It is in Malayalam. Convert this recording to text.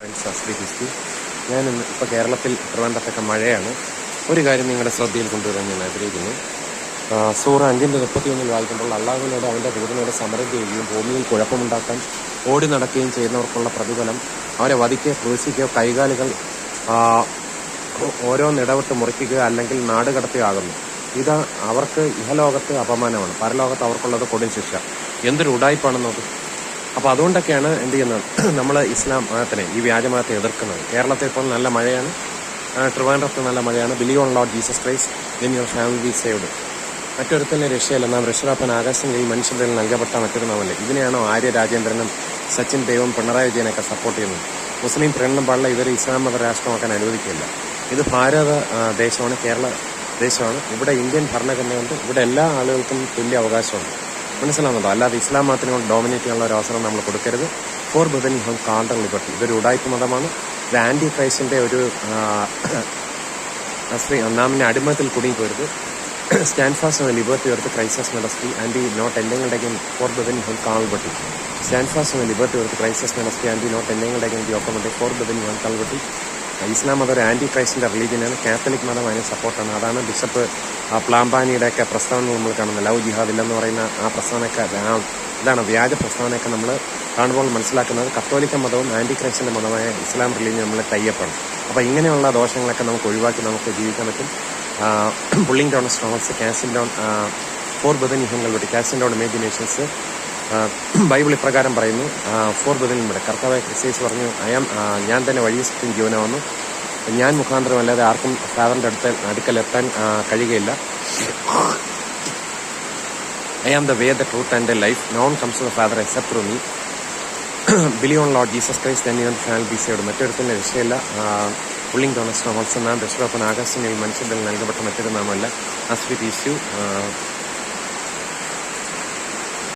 ക്രിസ്തു. ഞാൻ ഇപ്പോൾ കേരളത്തിൽ ട്രിവാൻഡ്രത്തൊക്കെ മഴയാണ്. ഒരു കാര്യം നിങ്ങളുടെ ശ്രദ്ധയിൽ കൊണ്ടുവരാൻ ഞാൻ ആഗ്രഹിക്കുന്നു. സൂറ 5:31 വായിക്കുമ്പോൾ അള്ളാഹുവിനോട് അവൻ്റെ ദൂതനോട് സമരം ചെയ്യുകയും ഭൂമിയിൽ കുഴപ്പമുണ്ടാക്കാൻ ഓടി നടക്കുകയും ചെയ്യുന്നവർക്കുള്ള പ്രതിഫലം അവരെ വധിക്കുകയോ ക്രൂശിക്കുകയോ കൈകാലുകൾ ഓരോന്നിടവിട്ട് മുറിക്കുക അല്ലെങ്കിൽ നാട് കടത്തുകയാകുന്നു. ഇത് അവർക്ക് ഇഹലോകത്ത് അപമാനമാണ്, പരലോകത്ത് അവർക്കുള്ളത് കൊടും ശിക്ഷ. എന്തൊരു ഉടായ്പാണെന്ന് നോക്ക്. അപ്പോൾ അതുകൊണ്ടൊക്കെയാണ് എന്ത് ചെയ്യുന്നത്, നമ്മൾ ഇസ്ലാം മതത്തിനെ, ഈ വ്യാജമതത്തെ എതിർക്കുന്നത്. കേരളത്തിൽ ഇപ്പോൾ നല്ല മഴയാണ്, ട്രിവാൻഡ്രത്ത് നല്ല മഴയാണ്. Believe on lord Jesus Christ, then your family be saved. മറ്റൊരുത്തന്നെ രക്ഷയല്ല, നാം രക്ഷാപ്പൻ ആകാശം കീഴിൽ മനുഷ്യരുടെ നൽകപ്പെട്ട മറ്റൊരു നാമല്ലേ. ഇതിനെയാണോ ആര്യ രാജേന്ദ്രനും സച്ചിൻ ദേവും പിണറായി വിജയനൊക്കെ സപ്പോർട്ട് ചെയ്യുന്നത്? മുസ്ലിം പ്രീണനം പാടില്ല, ഇവർ ഇസ്ലാം മത രാഷ്ട്രമാക്കാൻ അനുവദിക്കില്ല. ഇത് ഭാരത ദേശമാണ്, കേരള ദേശമാണ്. ഇവിടെ ഇന്ത്യൻ ഭരണഘടനയുണ്ട്. ഇവിടെ എല്ലാ ആളുകൾക്കും തുല്യ അവകാശമുണ്ട്. മനസ്സിലാവുന്നുണ്ടോ? അല്ലാതെ ഇസ്ലാം മതത്തിനെ കൊണ്ട് ഡോമിനേറ്റ് ചെയ്യാനുള്ള ഒരു അവസരം നമ്മൾ കൊടുക്കരുത്. For brethren you have called liberty. ഇതൊരു ഉടായ്പ മതമാണ്. ഇത് ആൻറ്റി ക്രൈസ്റ്റിൻ്റെ ഒരു നാമിനെ അടിമത്തിൽ കുടുങ്ങിപ്പോരുത്. Stand fast on liberty wherewith Christ has made us free and not എന്തെങ്കിലും again for brethren you have called liberty. Stand fast on liberty wherewith Christ has made us free and not എന്തെങ്കിലും again the open for brethren you have called liberty. ഇസ്ലാം മതം ഒരു ആൻറ്റി ക്രൈസ്റ്റിൻ്റെ റിലീജിയനാണ്. കാത്തലിക് മതം അതിന് സപ്പോർട്ടാണ്. അതാണ് ബിഷപ്പ് പ്ലാമ്പാനിയുടെയൊക്കെ പ്രസ്താവന നമ്മൾ കാണുന്നത്. ലവ് ജിഹാദ് ഇല്ലെന്ന് പറയുന്ന ആ പ്രസ്താവനയൊക്കെ, ഇതാണ് വ്യാജ പ്രസ്താവനയൊക്കെ നമ്മൾ കാണുമ്പോൾ മനസ്സിലാക്കുന്നത് കത്തോലിക്ക മതവും ആൻറ്റി ക്രൈസ്റ്റിൻ്റെ മതമായ ഇസ്ലാം റിലീജിയൻ നമ്മൾ ടൈപ്പാണ്. അപ്പോൾ ഇങ്ങനെയുള്ള ദോഷങ്ങളൊക്കെ നമുക്ക് ഒഴിവാക്കി നമുക്ക് ജീവിക്കാൻ പറ്റും. Pulling down strongholds, casting down for brethren യുഹങ്ങൾ വിട്ട്, കാസ്റ്റിംഗ് ഡൗൺ ഇമാജിനേഷൻസ്. ബൈബിൾ ഇപ്രകാരം പറയുന്നു, ഫോർ ബദൻ ഇവിടെ കർത്താവായ ക്രിസ്ത്യസ് പറഞ്ഞു, ഞാൻ തന്നെ വഴി സത്യം ജീവനാവുന്നു, ഞാൻ മുഖാന്തരമല്ലാതെ ആർക്കും ഫാദറിൻ്റെ അടുക്കൽ എത്താൻ കഴിയുകയില്ല. I am the way, the truth and the life. No one comes to the Father except through me. Believe on Lord Jesus Christ, then you shall be saved. മറ്റൊരുത്തന്നെ രക്ഷയില്ല. പുള്ളിങ് ഡൗൺ സ്ട്രോങ്സ്, നാം രക്ഷാപ്പൻ ആകാശങ്ങളിൽ മനുഷ്യരിൽ നൽകപ്പെട്ട മറ്റൊരു നാമല്ല. As we teach U